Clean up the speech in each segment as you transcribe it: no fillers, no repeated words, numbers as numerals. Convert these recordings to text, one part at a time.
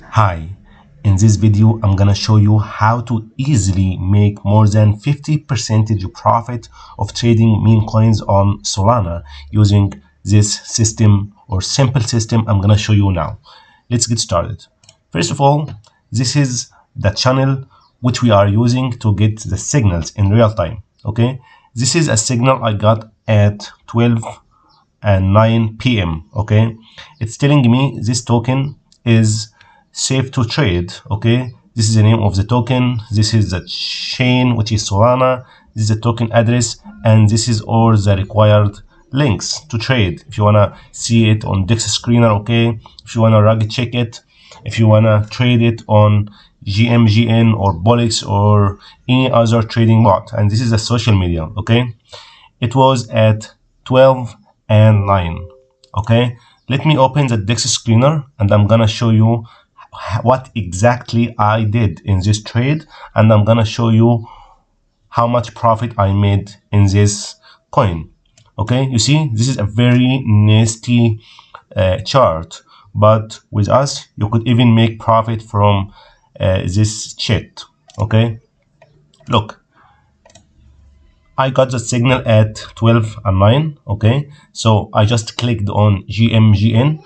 Hi, in this video I'm gonna show you how to easily make more than 50% profit of trading meme coins on Solana using this system or simple system I'm gonna show you now. Let's get started. First of all, this is the channel which we are using to get the signals in real time. Okay, this is a signal I got at 12 and 9 p.m. Okay, it's telling me this token is safe to trade. Okay, this is the name of the token, this is the chain which is Solana, this is the token address, and this is all the required links to trade. If you want to see it on Dex Screener, okay, if you want to rug check it, if you want to trade it on GMGN or Bolix or any other trading bot, and this is a social media. Okay, it was at 12 and 9. Okay, let me open the Dex Screener and I'm gonna show you what exactly I did in this trade, and I'm gonna show you how much profit I made in this coin. Okay, you see this is a very nasty chart, but with us you could even make profit from this shit. Okay, look, I got the signal at 12 and 9. Okay, so I just clicked on GMGN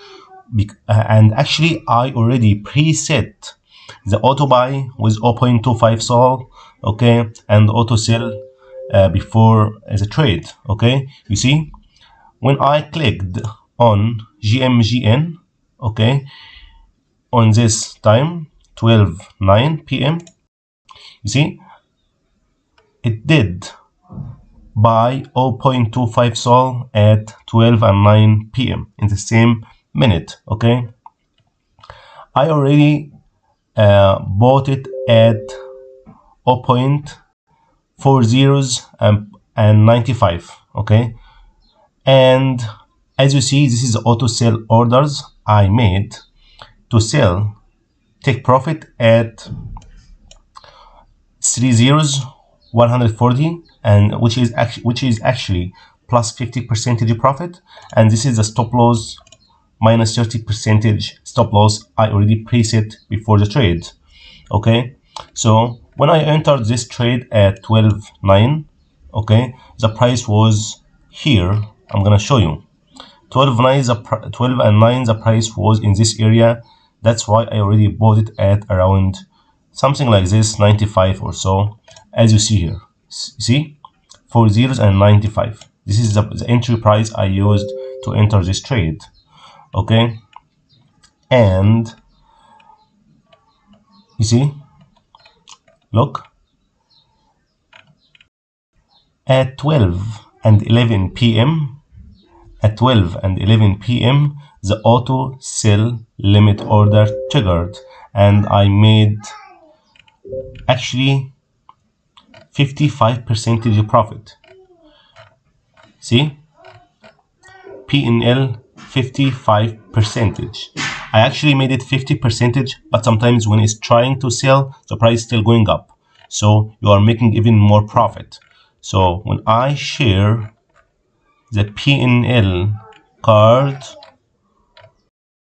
and actually I already preset the auto buy with 0.25 sol, okay, and auto sell before the trade. Okay, you see when I clicked on GMGN, okay, on this time 12:09 p.m., you see it did by 0.25 sol at 12 and 9 p.m. in the same minute. Okay, I already bought it at 0.40 and 95. Okay, and as you see, this is the auto sell orders I made to sell, take profit at 30 140, and which is actually plus 50% profit, and this is the stop loss minus 30% stop loss I already preset before the trade. Okay, so when I entered this trade at 12:09, okay, the price was here. I'm gonna show you 12 and 9, the price was in this area. That's why I already bought it at around something like this, 95 or so, as you see here. See, 40 and 95. This is the entry price I used to enter this trade. Okay, and you see, look, at 12 and 11 p.m. At 12 and 11 p.m. the auto sell limit order triggered, and I made actually 55% profit. See, PNL 55%. I actually made it 50%, but sometimes when it's trying to sell, the price is still going up, so you are making even more profit. So when I share the PNL card,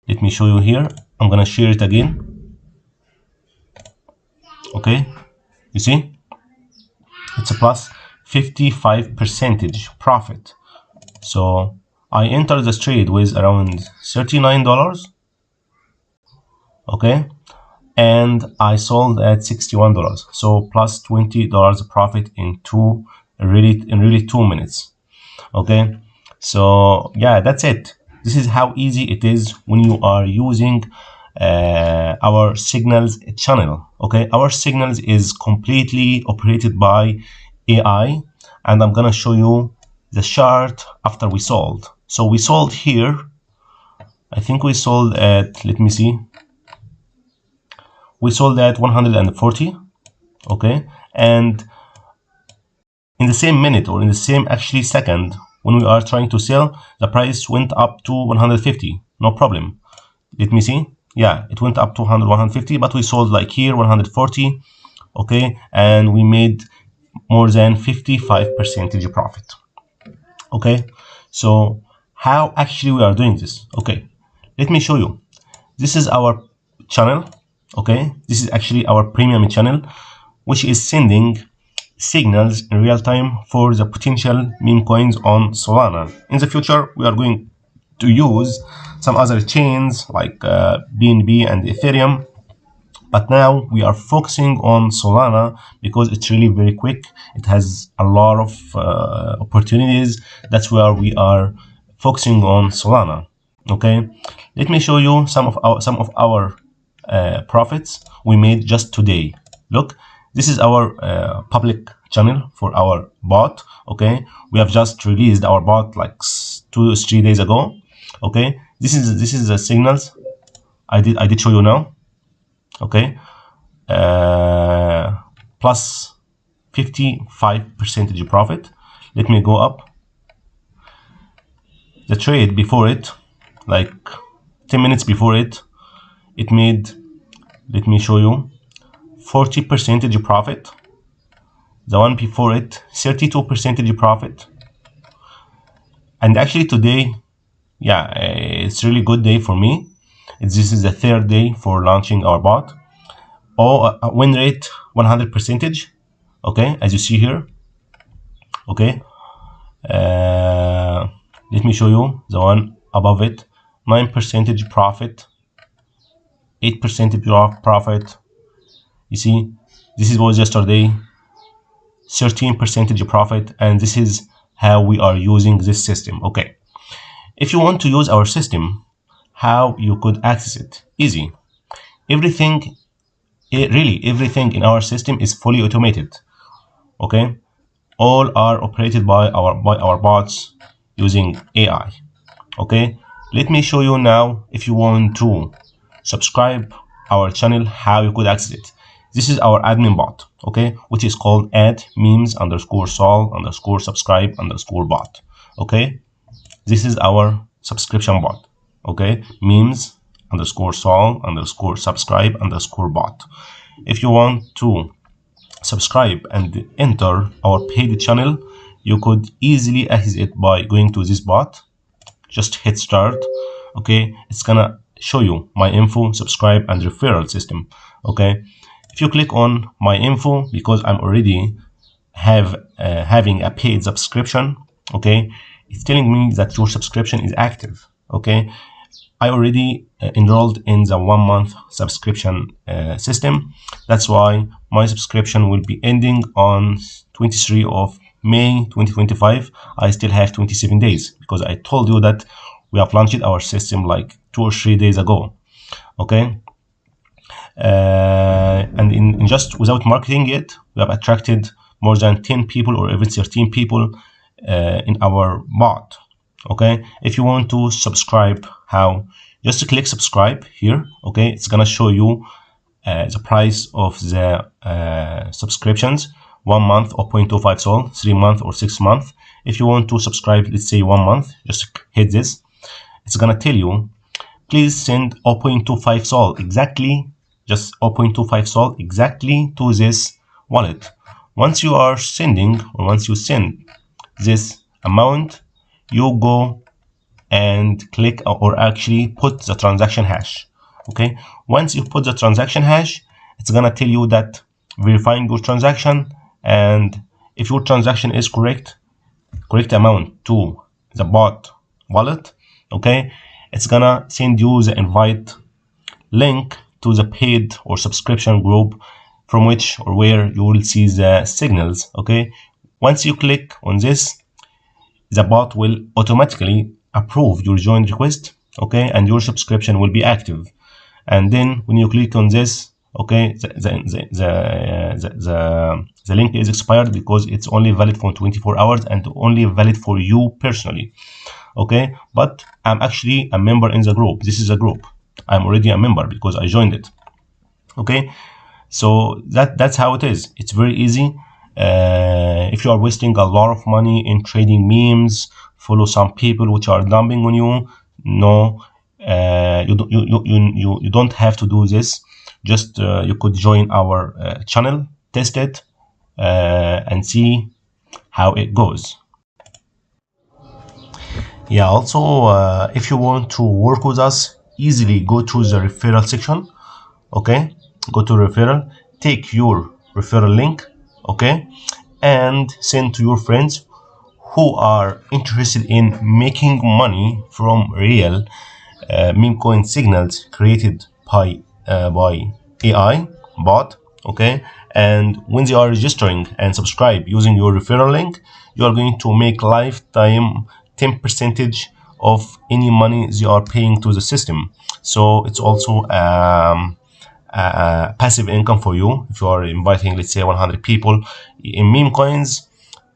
let me show you here. I'm gonna share it again. Okay, you see it's a plus 55% profit. So I entered this trade with around $39, okay, and I sold at $61, so plus $20 profit in really 2 minutes. Okay, so yeah, that's it. This is how easy it is when you are using our signals channel. Okay, our signals is completely operated by AI, and I'm gonna show you the chart after we sold. So we sold here, I think we sold at, let me see, we sold at 140. Okay, and in the same minute, or in the same actually second, when we are trying to sell, the price went up to 150. No problem. Let me see. Yeah, it went up to 150, but we sold like here 140. Okay, and we made more than 55% profit. Okay, so how actually we are doing this? Okay, let me show you. This is our channel. Okay, this is actually our premium channel, which is sending signals in real time for the potential meme coins on Solana. In the future, we are going to use some other chains like BNB and Ethereum, but now we are focusing on Solana because it's really very quick. It has a lot of opportunities. That's where we are focusing on Solana. Okay, let me show you some of our profits we made just today. Look, this is our public channel for our bot. Okay, we have just released our bot like 2 or 3 days ago. Okay, this is the signals I did show you now. Okay, plus 55% profit. Let me go up. The trade before it, like 10 minutes before it, it made, let me show you, 40% profit. The one before it, 32% profit. And actually today, yeah, it's really good day for me. This is the third day for launching our bot. Win rate 100%. Okay, as you see here. Okay, let me show you the one above it. 9% profit, 8% profit. You see, this was yesterday, 13% profit, and this is how we are using this system. Okay, if you want to use our system, how you could access it? Easy. Everything, really everything in our system is fully automated. Okay, all are operated by our bots using AI. Okay, let me show you now. If you want to subscribe our channel, how you could access it. This is our admin bot, okay, which is called @memes_sol_subscribe_bot. Okay, this is our subscription bot. Okay, memes_sol_subscribe_bot. If you want to subscribe and enter our paid channel, you could easily access it by going to this bot. Just hit start. Okay, it's gonna show you my info, subscribe, and referral system. Okay, if you click on my info, because I'm already having a paid subscription, okay, it's telling me that your subscription is active. Okay, I already enrolled in the 1 month subscription system. That's why my subscription will be ending on 23 of May 2025. I still have 27 days because I told you that we have launched our system like 2 or 3 days ago. Okay, and in just without marketing yet, we have attracted more than 10 people or even 13 people in our bot. Okay, if you want to subscribe, how? Just click subscribe here. Okay, it's gonna show you the price of the subscriptions: 1 month or 0.25 sol, 3 month or 6 month. If you want to subscribe, let's say 1 month, just hit this. It's gonna tell you, please send 0.25 sol exactly, just 0.25 sol exactly to this wallet. Once you are sending, or once you send this amount, you go and click or actually put the transaction hash. Okay, once you put the transaction hash, it's gonna tell you that verifying your transaction, and if your transaction is correct amount to the bot wallet, okay, it's gonna send you the invite link to the paid or subscription group from which or where you will see the signals. Okay, once you click on this, the bot will automatically approve your join request. Okay, and your subscription will be active. And then when you click on this, okay, the link is expired because it's only valid for 24 hours and only valid for you personally. Okay, but I'm actually a member in the group. This is a group. I'm already a member because I joined it. Okay, so that's how it is. It's very easy. If you are wasting a lot of money in trading memes, follow some people which are dumping on you. No, you don't have to do this. Just you could join our channel, test it, and see how it goes. Yeah, also if you want to work with us, easily go to the referral section. Okay, go to referral, take your referral link, okay, and send to your friends who are interested in making money from real meme coin signals created by AI bot. Okay, and when they are registering and subscribe using your referral link, you are going to make lifetime 10 percentage of any money they are paying to the system. So it's also passive income for you. If you are inviting, let's say, 100 people in meme coins,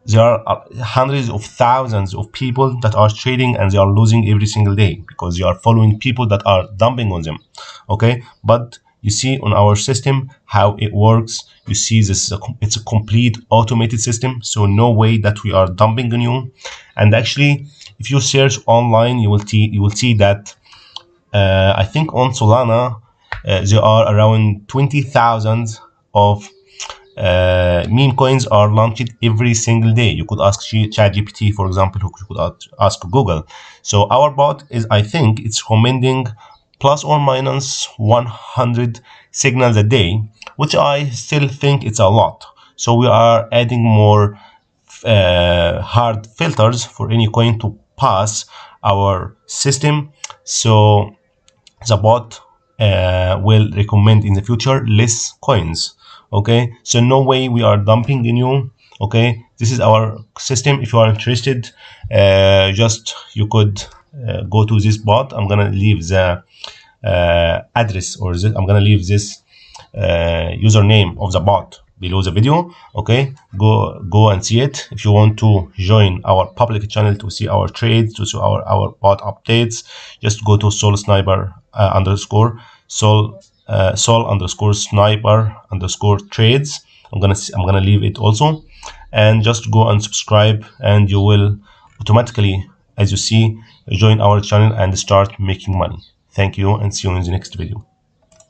there are hundreds of thousands of people that are trading and they are losing every single day because you are following people that are dumping on them. Okay, but you see on our system how it works. You see this it's a complete automated system, so no way that we are dumping on you. And actually, if you search online, you will see that I think on Solana there are around 20,000 of meme coins are launched every single day. You could ask ChatGPT, for example, you could ask Google. So our bot is, I think, it's recommending plus or minus 100 signals a day, which I still think it's a lot. So we are adding more hard filters for any coin to pass our system. So the bot will recommend in the future less coins. Okay, so no way we are dumping in you. Okay, this is our system. If you are interested, just you could go to this bot. I'm gonna leave the address, or I'm gonna leave this username of the bot below the video. Okay, go and see it. If you want to join our public channel to see our trades, to see our bot updates, just go to Soul Sniper underscore Soul underscore Sniper underscore trades. I'm gonna leave it also, and just go and subscribe, and you will automatically, as you see, join our channel and start making money. Thank you, and see you in the next video.